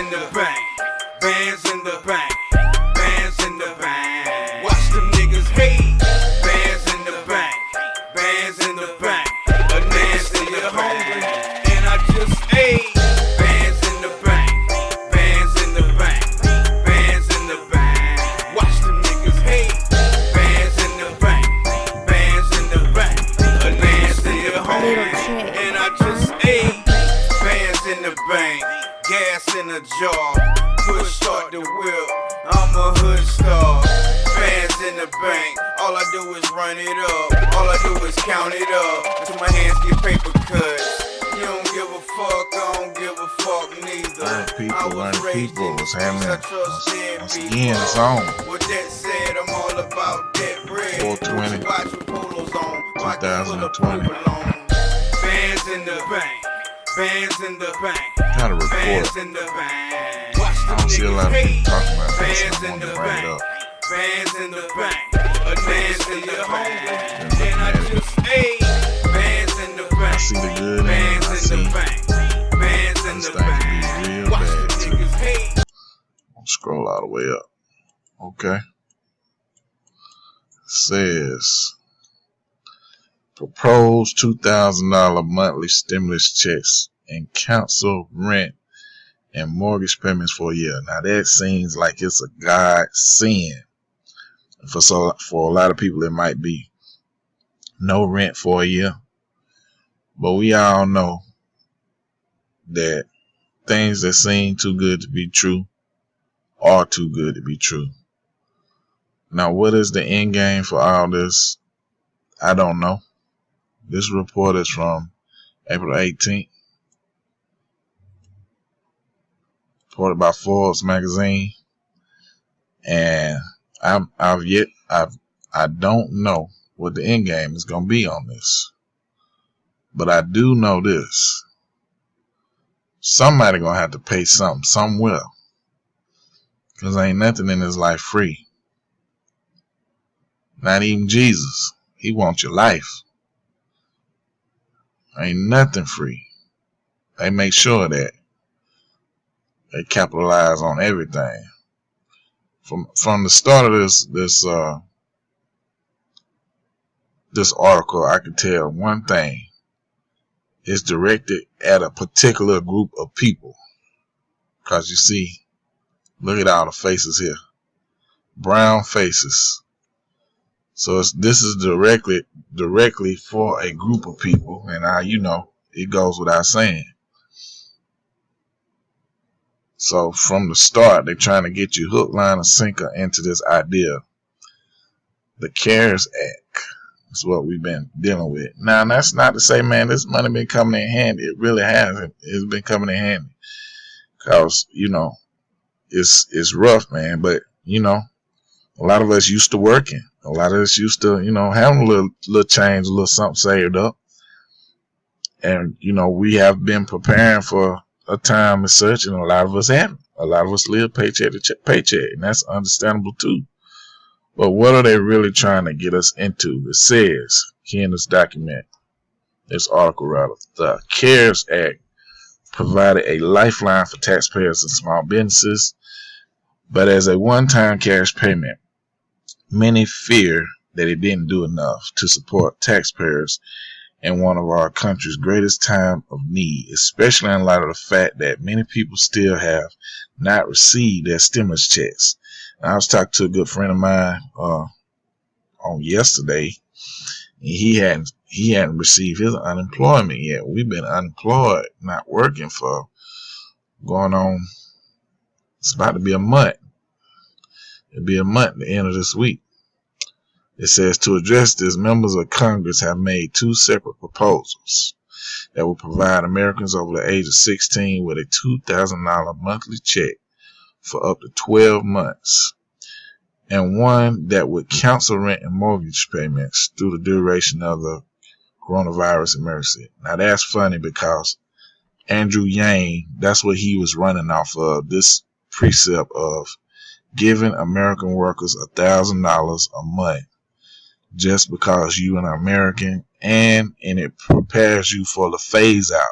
in the bank, bands in the bank, bands in the bank. Watch them niggas hate. Bands in the bank, bands in the bank. A nasty little hungry, and I just ate. Bands in the bank, bands in the bank, bands in the bank. Watch them niggas hate. Bands in the bank, bands in the bank. A nasty little hungry, and I just ate. Bands in the bank, gas in a jar. Push start the wheel, I'm a hood star. Bands in the bank, all I do is run it up. All I do is count it up till my hands get paper cuts. You don't give a fuck, I don't give a fuck neither. Learning people was handling once again it's on. With that said, I'm all about that bread. 4/20, Watch with polos on, 2020. Bands in the bank, bands in the bank. Kind of report. Bands in the bank. I don't see a lot of people talking about this. Bands I in want the to bring it bank. up. Bands in the bank. A dance in the bank. And I just ate. Bands in the bank. I see the good in it. Bands I in see the bank. Bands in this the thing can bank. be real Watch bad the too. niggas hate. I'll scroll all the way up. Okay. Says propose $2,000 monthly stimulus checks and cancel rent and mortgage payments for a year. Now that seems like it's a godsend. For a lot of people, it might be no rent for a year. But we all know that things that seem too good to be true are too good to be true. Now, what is the end game for all this? I don't know. This report is from April 18th. Reported by Forbes magazine. And I don't know what the end game is going to be on this. But I do know this. Somebody going to have to pay something somewhere. Because ain't nothing in this life free. Not even Jesus. He wants your life. Ain't nothing free. They make sure of that. They capitalize on everything. From the start of this article, I could tell one thing. It's directed at a particular group of people. Because you see, look at all the faces here. Brown faces. So this is directly for a group of people. And it goes without saying. So from the start, they're trying to get you hook, line, and sinker into this idea. The CARES Act is what we've been dealing with. Now, that's not to say, man, this money been coming in handy. It really has. It's been coming in handy. Because, it's rough, man. But, a lot of us used to working. A lot of us used to, having a little change, a little something saved up. And, we have been preparing for a time as such, and a lot of us haven't. A lot of us live paycheck to paycheck, and that's understandable too. But what are they really trying to get us into? It says here in this document, this article rather, the CARES Act provided a lifeline for taxpayers and small businesses, but as a one-time cash payment, many fear that it didn't do enough to support taxpayers in one of our country's greatest time of need, especially in light of the fact that many people still have not received their stimulus checks. And I was talking to a good friend of mine on yesterday, and he hadn't received his unemployment yet. We've been unemployed, not working for going on. It's about to be a month. It'll be a month at the end of this week. It says to address this, members of Congress have made two separate proposals that will provide Americans over the age of 16 with a $2,000 monthly check for up to 12 months, and one that would cancel rent and mortgage payments through the duration of the coronavirus emergency. Now that's funny because Andrew Yang, that's what he was running off of, this precept of giving American workers $1,000 a month just because you're an American, and it prepares you for the phase out.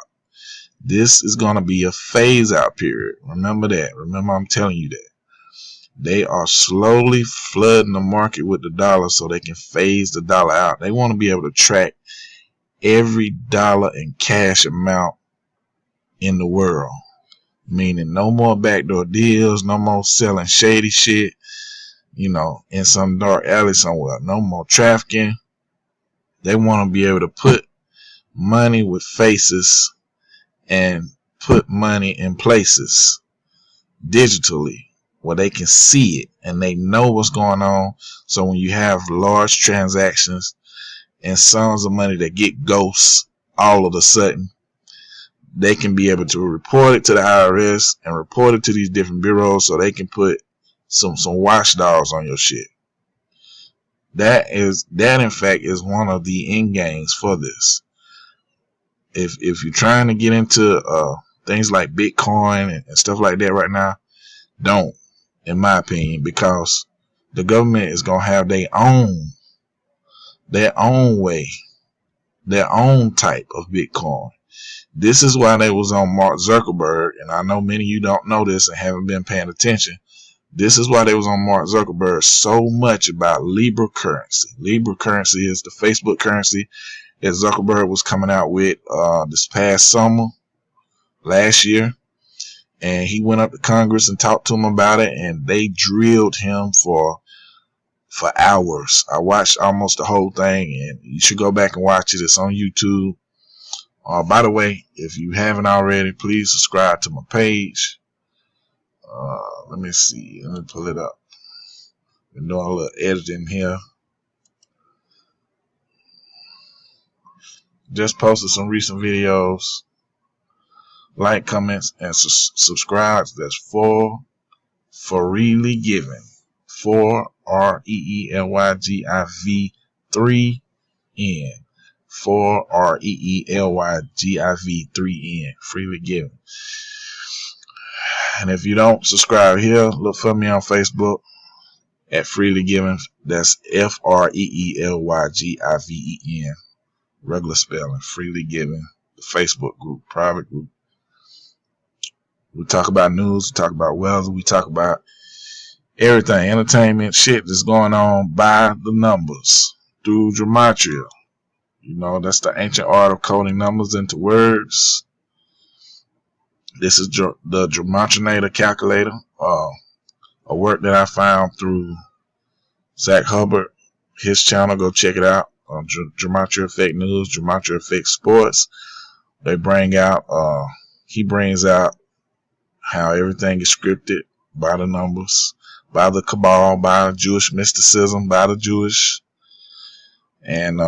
This is going to be a phase out period. Remember that. Remember, I'm telling you that. They are slowly flooding the market with the dollar so they can phase the dollar out. They want to be able to track every dollar and cash amount in the world. Meaning no more backdoor deals, no more selling shady shit, in some dark alley somewhere. No more trafficking. They want to be able to put money with faces and put money in places digitally where they can see it and they know what's going on. So when you have large transactions and sums of money that get ghosts all of a sudden, they can be able to report it to the IRS and report it to these different bureaus so they can put some watchdogs on your shit. That in fact is one of the end games for this. If you're trying to get into things like Bitcoin and stuff like that right now, don't, in my opinion, because the government is gonna have their own way, their own type of Bitcoin. This is why they was on Mark Zuckerberg, and I know many of you don't know this and haven't been paying attention. This is why they was on Mark Zuckerberg so much about Libra currency. Libra currency is the Facebook currency that Zuckerberg was coming out with this past summer, last year. And he went up to Congress and talked to him about it, and they drilled him for hours. I watched almost the whole thing, and you should go back and watch it. It's on YouTube. By the way, if you haven't already, please subscribe to my page. Let me see. Let me pull it up. Been doing a little editing here. Just posted some recent videos. Like, comments, and subscribe. That's for Freely Giving. For REELYGIV 3N. For REELYGIV 3N. Freely Giving. And if you don't subscribe here, look for me on Facebook at Freely Giving. That's FREELYGIVEN. Regular spelling. Freely Giving. The Facebook group, private group. We talk about news, we talk about weather, we talk about everything, entertainment, shit that's going on by the numbers through Gematria. That's the ancient art of coding numbers into words. This is the Gematrinator calculator, a work that I found through Zach Hubbard, his channel. Go check it out. Gematria Effect News, Gematria Effect Sports. He brings out how everything is scripted by the numbers, by the cabal, by Jewish mysticism, by the Jewish. And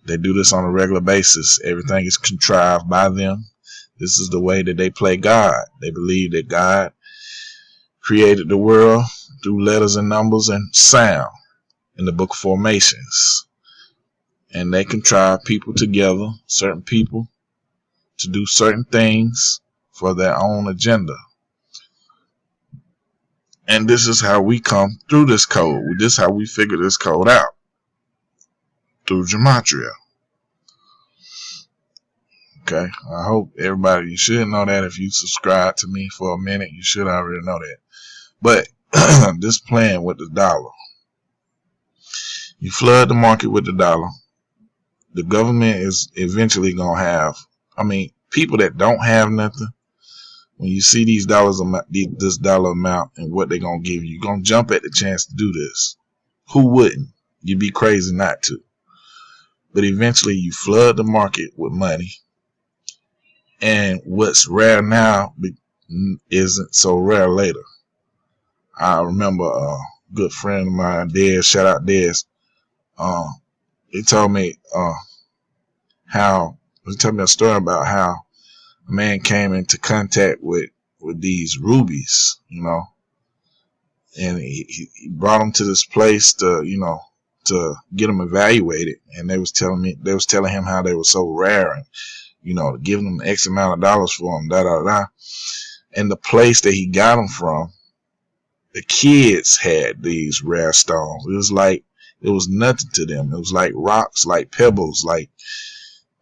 they do this on a regular basis. Everything is contrived by them. This is the way that they play God. They believe that God created the world through letters and numbers and sound in the book of formations. And they contrive people together, certain people, to do certain things for their own agenda. And this is how we come through this code. This is how we figure this code out. Through Gematria. Okay, I hope everybody, you should know that. If you subscribe to me for a minute, you should already know that. But this playing with the dollar. You flood the market with the dollar. The government is eventually going to have, people that don't have nothing, when you see this dollar amount and what they're going to give you, you're going to jump at the chance to do this. Who wouldn't? You'd be crazy not to. But eventually you flood the market with money. And what's rare now isn't so rare later. I remember a good friend of mine, Dez, shout out Dez. He told me a story about how a man came into contact with these rubies, and he brought them to this place to get them evaluated. And they was telling him how they were so rare, and giving them X amount of dollars for them, And the place that he got them from, the kids had these rare stones. It was nothing to them. It was like rocks, like pebbles, like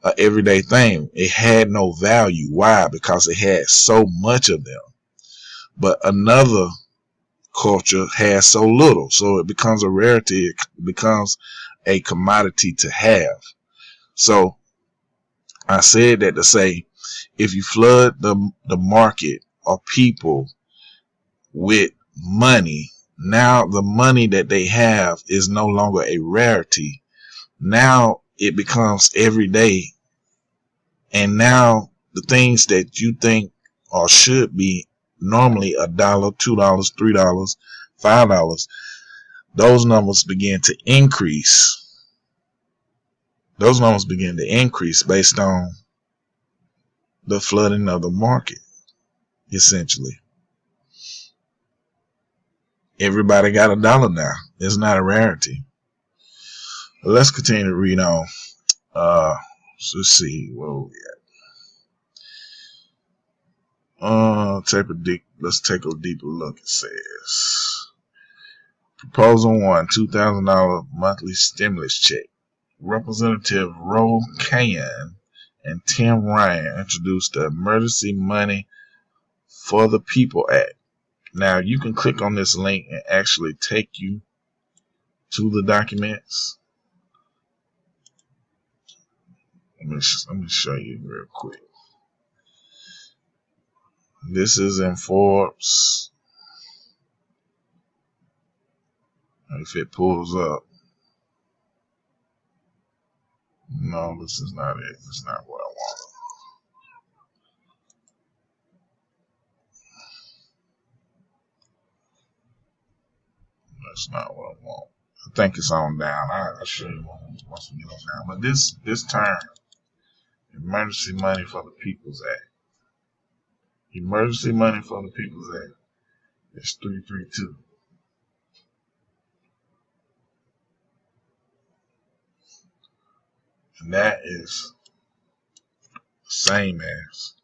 an everyday thing. It had no value. Why? Because it had so much of them. But another culture has so little, so it becomes a rarity. It becomes a commodity to have. So I said that to say, if you flood the market or people with money, now the money that they have is no longer a rarity. Now it becomes everyday, and now the things that you think or should be normally $1, $2, $3, $5, those numbers begin to increase. Those numbers begin to increase based on the flooding of the market, essentially. Everybody got $1 now. It's not a rarity. But let's continue to read on. So let's see where we at. Let's take a deeper look. It says, Proposal 1, $2,000 monthly stimulus check. Representative Ro Khanna and Tim Ryan introduced the Emergency Money for the People Act. Now you can click on this link and actually take you to the documents. Let me show you real quick. This is in Forbes. If it pulls up. No, this is not it. It's not what I want. That's not what I want. I think it's on down. I'll show you once we get on down. But this term, Emergency Money for the People's Act. Emergency Money for the People's Act is 332. And that is the same as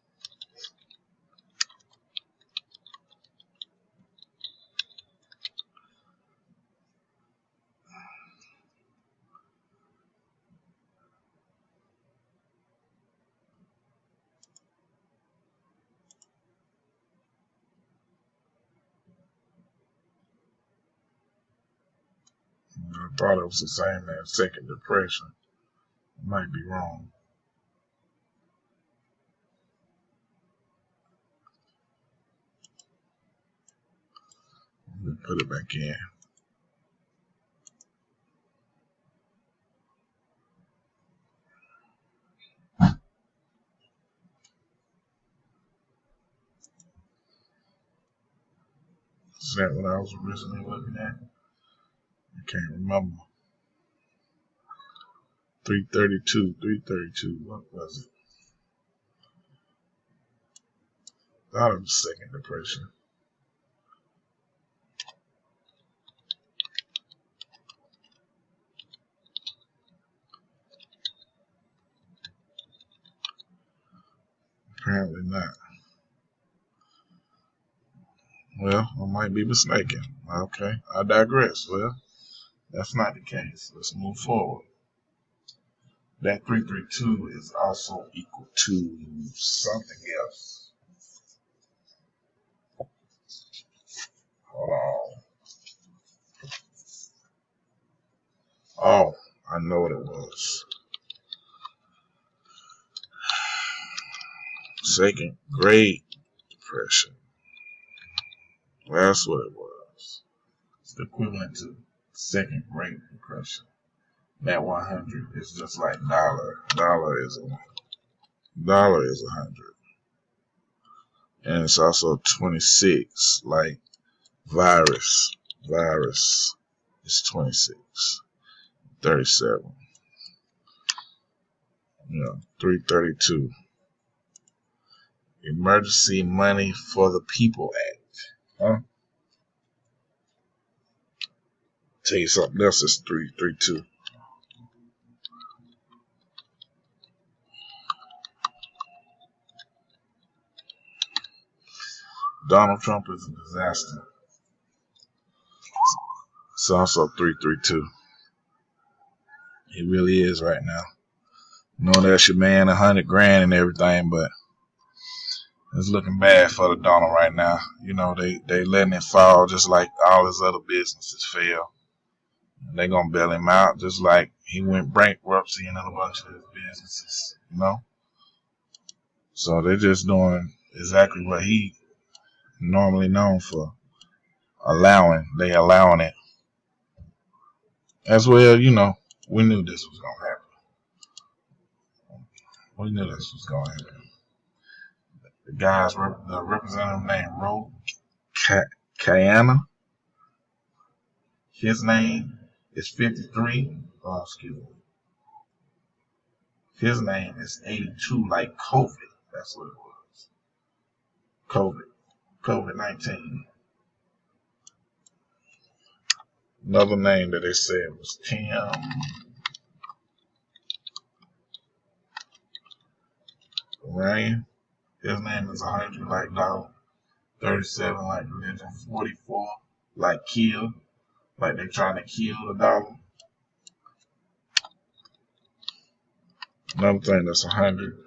I thought it was the same as Second Depression. I might be wrong. Let me put it back in. Is that what I was originally looking at? I can't remember. 332. What was it? Thought it was Second Depression. Apparently not. Well, I might be mistaken. Okay, I digress. Well, that's not the case. Let's move forward. That 332 is also equal to something else. Hold on. Oh, I know what it was. Second Great Depression. Well, that's what it was. It's the equivalent to Second Great Depression. That 100 is just like dollar. Dollar is 100. And it's also 26, like virus. Virus is 26. 37. 332. Emergency Money for the People Act. Huh? Tell you something else is 332. Donald Trump is a disaster. It's also 332. He really is right now. know that's your man, 100 grand and everything, but it's looking bad for the Donald right now. You know, they letting it fall just like all his other businesses fail. They gonna bail him out just like he went bankruptcy in a bunch of his businesses, you know? So they're just doing exactly what he normally known for allowing. They allowing it. As well, you know, we knew this was gonna happen. We knew this was gonna happen. The guy's the representative named Ro Kayana. His name is 53. Oh, excuse me. His name is 82, like COVID. That's what it was. COVID-19. Another name that they said was Tim Ryan. His name is 100 like dog, 37 like religion, 44 like kill, like they trying to kill the dollar. Another thing that's 100.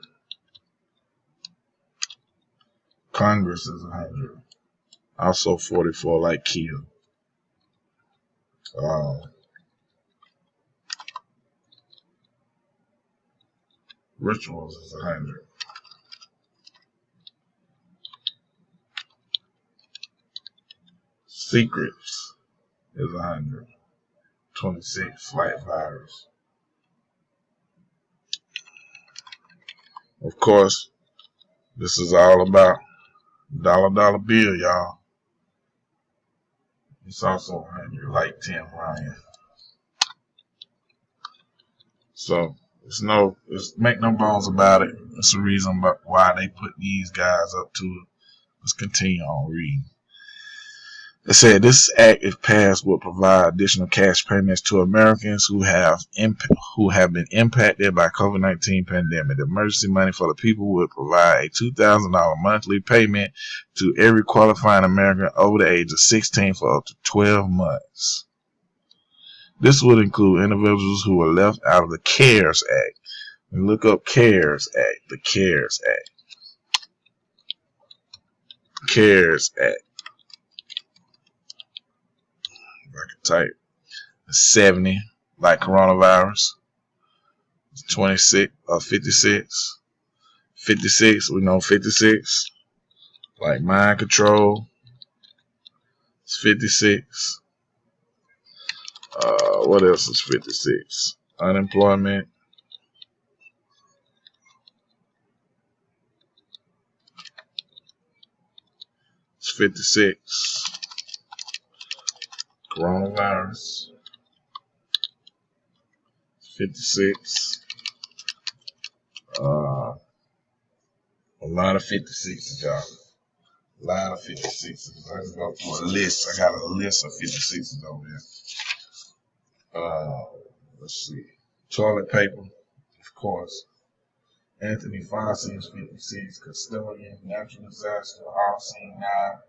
Congress is 100. Also 44 like kill. Rituals is 100. Secrets is 100. 26 flight virus. Of course, this is all about dollar bill, y'all. It's also 100 like Tim Ryan. So make no bones about it. It's the reason why they put these guys up to it. Let's continue on reading. It said this act, if passed, will provide additional cash payments to Americans who have been impacted by COVID-19 pandemic. The emergency money for the people would provide a $2,000 monthly payment to every qualifying American over the age of 16 for up to 12 months. This would include individuals who were left out of the CARES Act. And look up CARES Act, the CARES Act. CARES Act. I can type 70 like coronavirus. 26 or 56. 56, we know 56 like mind control. It's 56. What else is 56? Unemployment. It's 56. Coronavirus. 56. A lot of 56s, y'all. A lot of 56s. Let's go through a list. I got a list of 56s over here. Let's see. Toilet paper, of course. Anthony Fauci is 56. Custodian, natural disaster, all-seeing now.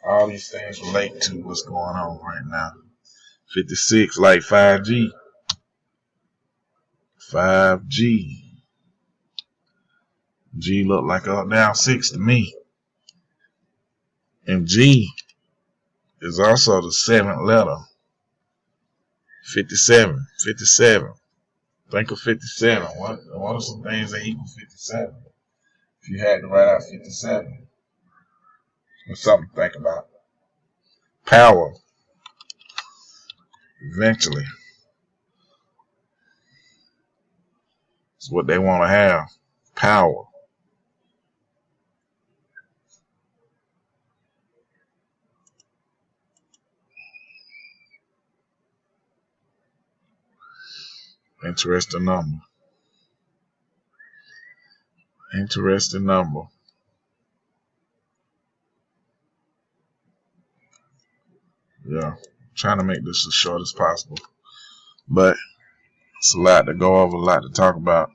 All these things relate to what's going on right now. 56, like 5G. 5G. G look like up down 6 to me. And G is also the 7th letter. 57. 57. Think of 57. What are some things that equal 57? If you had to write out 57. It's something to think about. Power. Eventually. It's what they want to have. Power. Interesting number. Interesting number. Yeah, trying to make this as short as possible. But it's a lot to go over, a lot to talk about.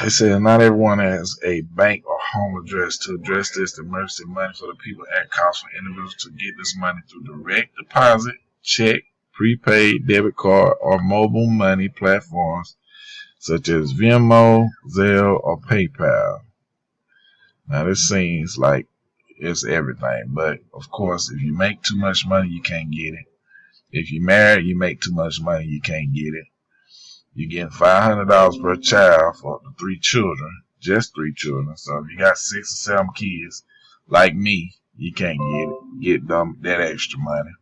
It said not everyone has a bank or home address. To address this, the Emergency Money for the People Act calls for individuals to get this money through direct deposit, check, prepaid debit card or mobile money platforms such as Venmo, Zelle, or PayPal. Now this seems like it's everything, but of course, if you make too much money, you can't get it. If you're married, you make too much money, you can't get it. You're getting $500 per child for the 3 children, just 3 children. So if you got 6 or 7 kids, like me, you can't get them that extra money.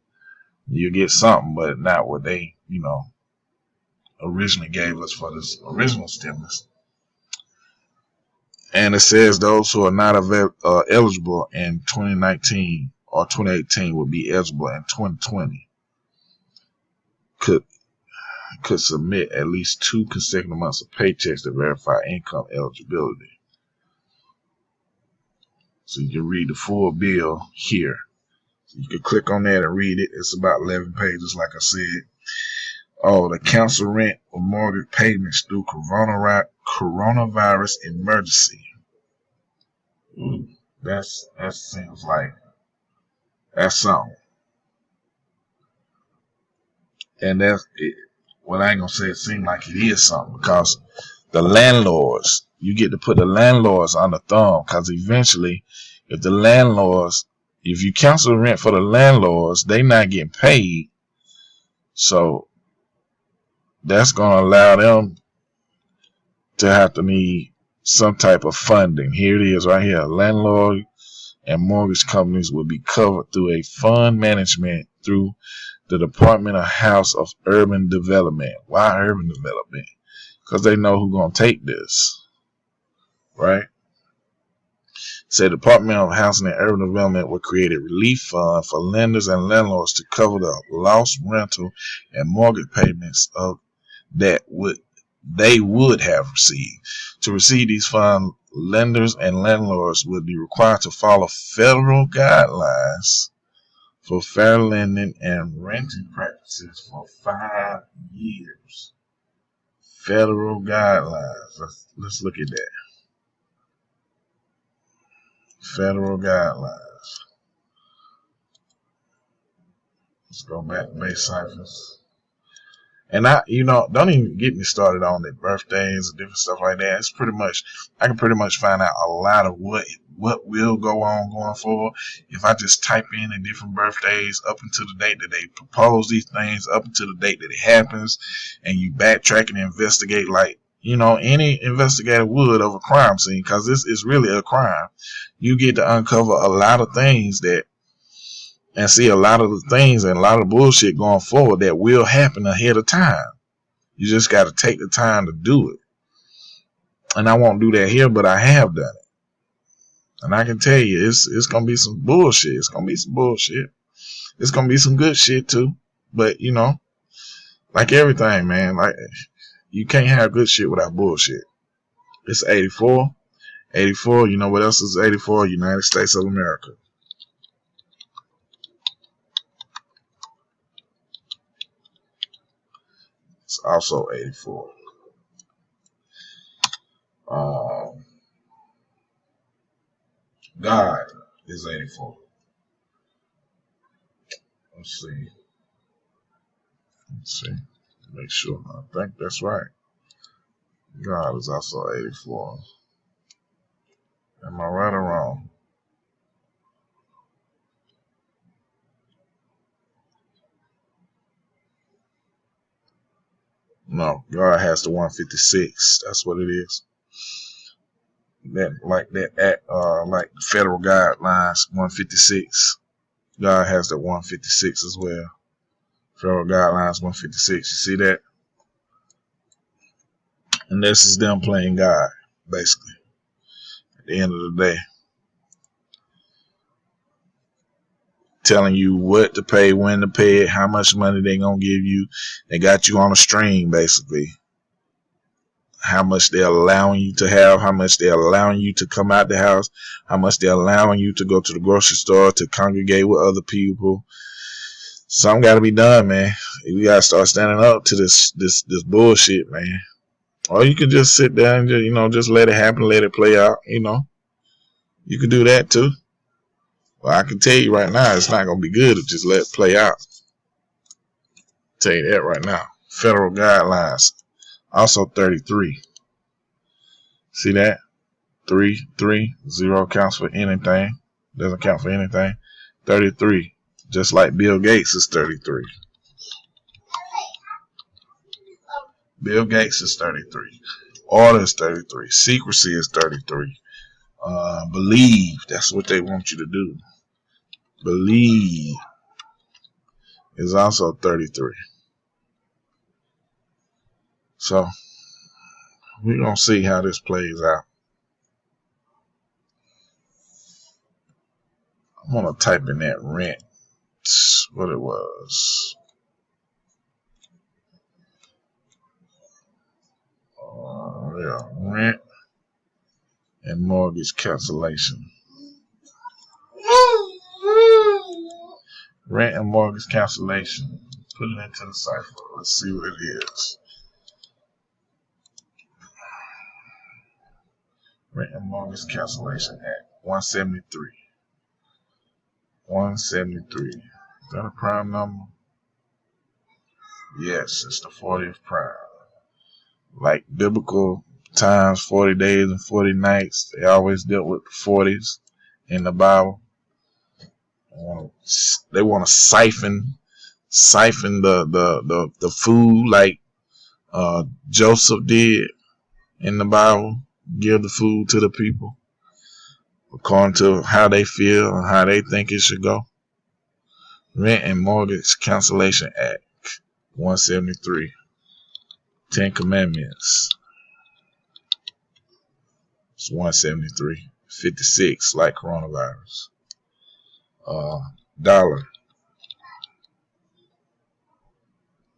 You get something, but not what they, originally gave us for this original stimulus. And it says those who are not eligible in 2019 or 2018 will be eligible in 2020. Could submit at least 2 consecutive months of paychecks to verify income eligibility. So you can read the full bill here. So you can click on that and read it. It's about 11 pages, like I said. Oh, the cancel rent or mortgage payments through coronavirus emergency. That seems like that's something. And that's it. Well, I ain't gonna say it seems like it is something, because the landlords, you get to put the landlords on the thumb, because eventually, if you cancel the rent for the landlords, they not getting paid. So that's gonna allow them to have to need some type of funding. Here it is right here. Landlord and mortgage companies will be covered through a fund management through the Department of House of Urban Development. Why urban development? Because they know who's going to take this, right? Say Department of Housing and Urban Development will create a relief fund for lenders and landlords to cover the lost rental and mortgage payments of that they would have received. To receive these funds, lenders and landlords would be required to follow federal guidelines for fair lending and renting practices for 5 years. Federal guidelines. Let's look at that. Federal guidelines. Let's go back to base ciphers. And don't even get me started on their birthdays and different stuff like that. I can pretty much find out a lot of what will go on going forward if I just type in the different birthdays up until the date that they propose these things, up until the date that it happens, and you backtrack and investigate like, any investigator would of a crime scene, because this is really a crime. You get to uncover a lot of things and see a lot of the things and a lot of bullshit going forward that will happen ahead of time. You just got to take the time to do it. And I won't do that here, but I have done it. And I can tell you, it's going to be some bullshit. It's going to be some bullshit. It's going to be some good shit too. But, like everything, man, like you can't have good shit without bullshit. It's 84. 84, you know what else is 84? United States of America. It's also 84. God is 84. Let's see. Make sure. I think that's right. God is also 84. Am I right or wrong? No, God has the 156. That's what it is. Like federal guidelines 156. God has the 156 as well. Federal guidelines 156. You see that? And this is them playing God, basically. At the end of the day, telling you what to pay, when to pay it, how much money they gonna give you. They got you on a string, basically. How much they're allowing you to have, how much they're allowing you to come out the house, how much they're allowing you to go to the grocery store, to congregate with other people. Something got to be done, man. We got to start standing up to this bullshit, man. Or you can just sit there and just let it happen, let it play out. You can do that too. Well, I can tell you right now, it's not gonna be good to just let it play out. Tell you that right now. Federal guidelines. Also 33. See that? 3, 3, 0 counts for anything. Doesn't count for anything. 33. Just like Bill Gates is 33. Bill Gates is 33. Order is 33. Secrecy is 33. Believe. That's what they want you to do. Believe is also 33. So we're going to see how this plays out. I'm going to type in that rent. What it was. Yeah, rent and mortgage cancellation. Rent and mortgage cancellation. Put it into the cipher. Let's see what it is. Rent and mortgage cancellation Act 173. 173. Is that a prime number? Yes, it's the 40th prime. Like biblical times, 40 days and 40 nights. They always dealt with the 40s in the Bible. They want to siphon the food like Joseph did in the Bible. Give the food to the people according to how they feel and how they think it should go. Rent and Mortgage Cancellation Act 173. 10 Commandments. It's 173. 56, like coronavirus. Dollar.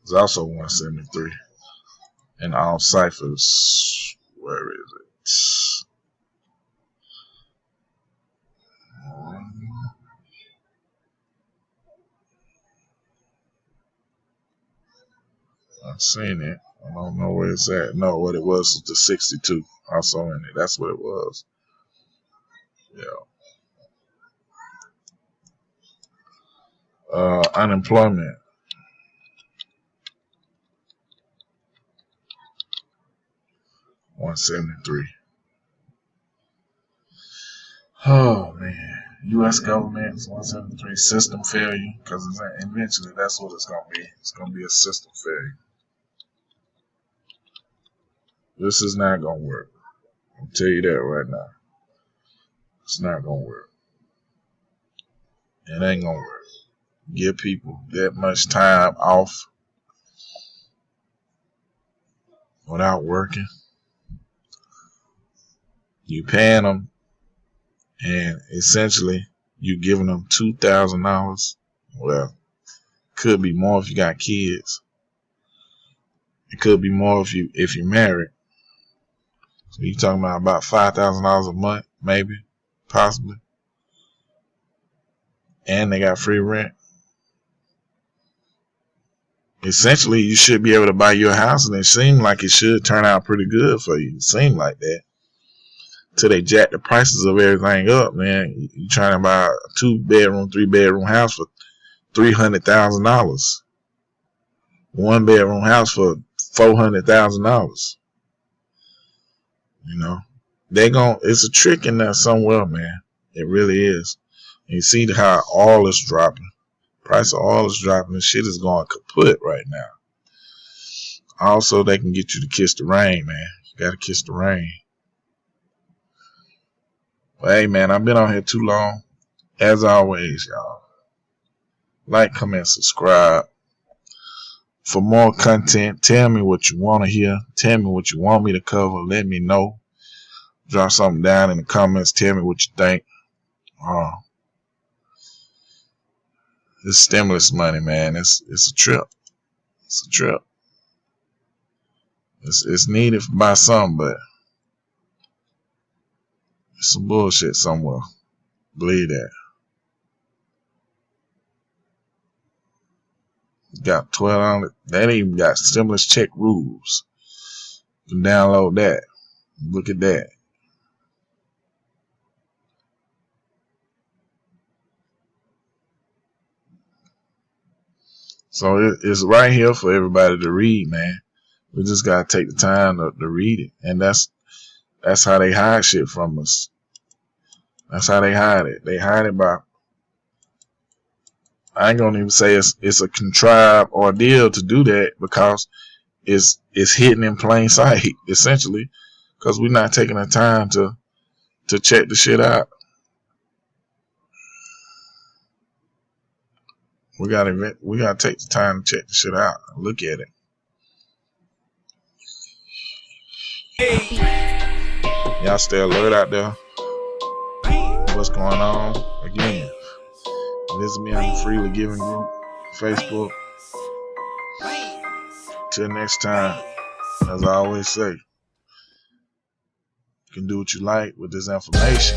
It's also 173. And all ciphers. Where is it? I've seen it. I don't know where it's at. No, what it was the 62. Also in it. That's what it was. Yeah. Unemployment. $173. Oh man. U.S. government is 173. System failure, because eventually that's what it's gonna be. It's gonna be a system failure. This is not gonna work. I'll tell you that right now. It's not gonna work. It ain't gonna work. Give people that much time off without working. You paying them, and essentially you giving them $2,000. Well, could be more if you got kids. It could be more if you're married. So you're talking about $5,000 a month, maybe, possibly. And they got free rent. Essentially, you should be able to buy your house, and it seems like it should turn out pretty good for you. It seems like that. Till they jack the prices of everything up, man. You're trying to buy a 2-bedroom, 3-bedroom house for $300,000. 1-bedroom house for $400,000. You know, it's a trick in there somewhere, man. It really is. And you see how oil is dropping. Price of oil is dropping, and shit is going kaput right now. Also, they can get you to kiss the rain, man. You gotta kiss the rain. But hey, man, I've been on here too long. As always, y'all, like, comment, subscribe. For more content, tell me what you want to hear. Tell me what you want me to cover. Let me know. Drop something down in the comments. Tell me what you think. This stimulus money, man, it's a trip. It's a trip. It's needed by some, but it's some bullshit somewhere. Believe that. Got 12. They ain't even got stimulus check rules. You can download that. Look at that. So it's right here for everybody to read, man. We just gotta take the time to read it, and that's how they hide shit from us. That's how they hide it. They hide it by, I ain't gonna even say it's a contrived ordeal to do that, because it's hidden in plain sight, essentially, because we're not taking the time to check the shit out. We gotta take the time to check the shit out. Look at it. Y'all stay alert out there. What's going on? Again, visit me on the Freely Giving group, Facebook. Till next time, as I always say, you can do what you like with this information.